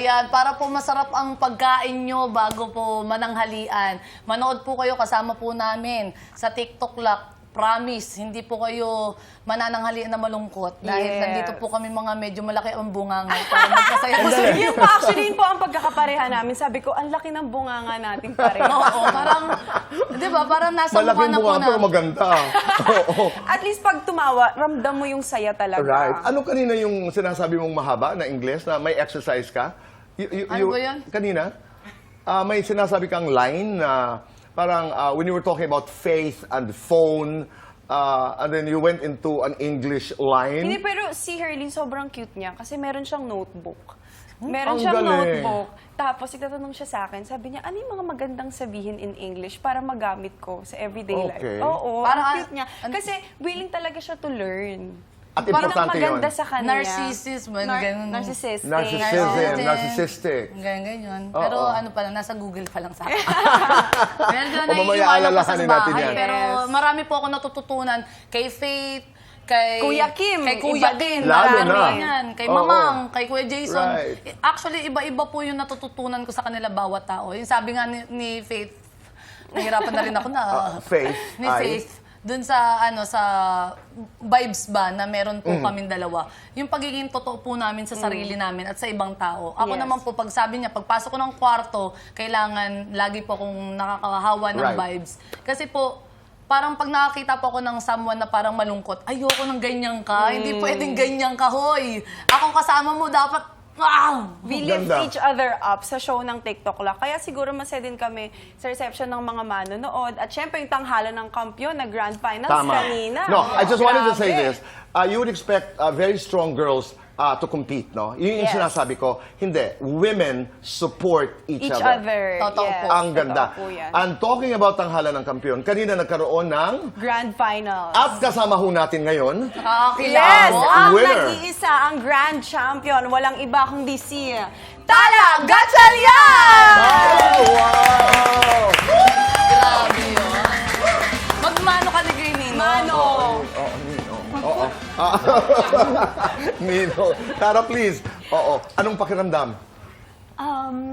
Ayan, para po masarap ang pagkain nyo bago po mananghalian. Manood po kayo, kasama po namin sa TikTok Lock. Promise, hindi po kayo manananghalian na malungkot. Dahil nandito po kami mga medyo malaki ang bunganga para magkasaya. Yun po, actually, yun po ang pagkakapareha namin. Sabi ko, ang laki ng bunganga natin pareho. Oo, parang, di ba, parang nasa mukha Malaking na po bunga na. pero maganda. Oo. At least pag tumawa, ramdam mo yung saya talaga. Right. Ano kanina yung sinasabi mong mahaba na English na may exercise ka? Ano ba yun? Kanina, may sinasabi kang line na parang when you were talking about faith and phone, and then you went into an English line. Hindi, pero si Herlene sobrang cute niya kasi meron siyang notebook. Meron Ang siyang galing. notebook. Tapos itatanong siya sa akin, sabi niya, ano yung mga magandang sabihin in English para magamit ko sa everyday Okay. life? Oo, Parang, ang cute niya. Kasi willing talaga siya to learn. At Parang importante maganda yun. sa kanya. Narcissism, ganun. Narcissistic. Narcissistic. Ganyan. Oo. Pero ano pala, nasa Google pa lang sa akin. Medyo O, mamaya naiiwanan ko sa alalahanin natin bahay. yan. Pero Yes. marami po ako natututunan kay Faith, kay Kuya Kim, kay Kuya iba Kim, din. Lalo marami na. yan, kay Oo. Mamang, kay Kuya Jason. Right. Actually, iba-iba po yung natututunan ko sa kanila bawat tao. Yung sabi nga ni Faith, nahirapan na rin ako na. Faith, Ni ay. Faith. Dun sa sa vibes ba na meron po kaming dalawa. Yung pagiging totoo po namin sa sarili namin at sa ibang tao. Ako Yes. naman po, pag sabi niya, pagpasok ko ng kwarto, kailangan lagi po akong nakakahawa ng Right. vibes. Kasi po, parang pag nakakita po ako ng someone na parang malungkot, ayoko ng ganyan ka. Hindi pwedeng ganyan ka, hoy. Akong kasama mo, dapat, wow! We lift Ganda. each other up sa show ng TikTok Lock. Kaya siguro masaya din kami sa reception ng mga manonood. At syempre yung tanghalan ng kampiyon na grand finals Tama. kanina. No, I just wanted to say Grabe. this. You would expect very strong girls to compete, no? Yun yung Yes. sinasabi ko. Hindi. Women support each Each other. other. Totoo yes. po. Ang ganda. Totoo po yan. And talking about tanghalan ng kampiyon, kanina nagkaroon ng... Grand finals. At kasama ho natin ngayon, Nakakilala Yes, mo. ang winner. nag-iisa, ang grand champion. Walang iba kundi si Tala Gatchalian! Oh, wow! Grabe yun. Magmano ka ni Gray Nino? Mano! Oo, Nino. Oo. Nino. Tara, please. Oo. Anong pakiramdam?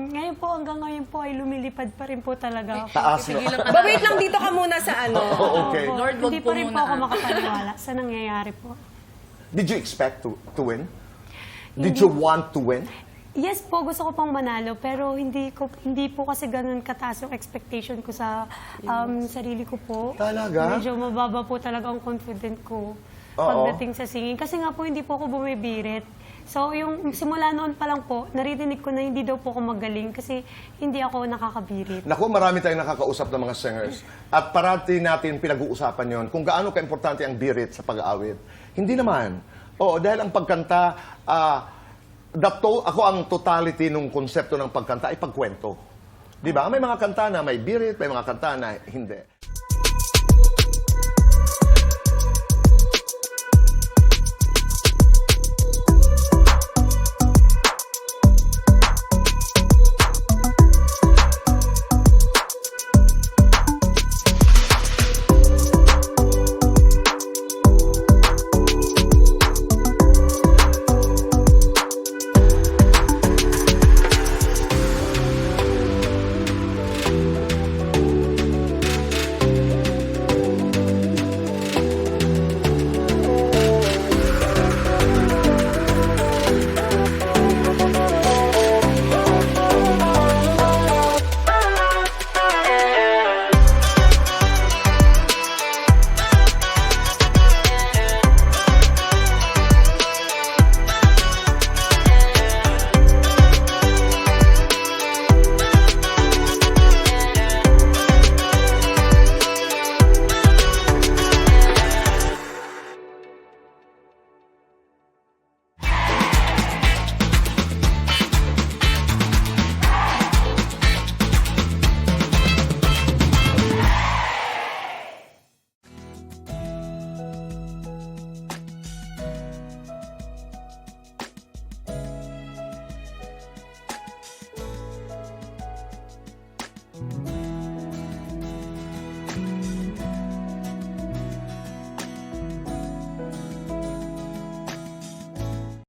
Ngayon po, hanggang ngayon po ay lumilipad pa rin po talaga ako. Taas, no? Tigilan ka Ba, na. wait lang, dito ka muna sa ano. Okay. Opo, Lord, wag hindi po pa rin po muna, ako ah. makapaniwala sa nangyayari po. Did you expect to win? Did you want to win? Yes po, gusto ko pang manalo, pero hindi po kasi ganun kataas yung expectation ko sa sarili ko po. Talaga? Medyo mababa po talaga ang confident ko Oo. pagdating sa singing. Kasi nga po, hindi po ako bumibirit. So, yung simula noon pa lang po, naririnig ko na hindi daw po ako magaling kasi hindi ako nakakabirit. Naku, marami tayong nakakausap ng mga singers. At parati natin pinag-uusapan yon kung gaano ka-importante ang birit sa pag-aawit. Hindi naman. Oo, dahil ang pagkanta, ako ang totality ng konsepto ng pagkanta ay pagkwento. Di ba? May mga kanta na may birit, may mga kanta na hindi.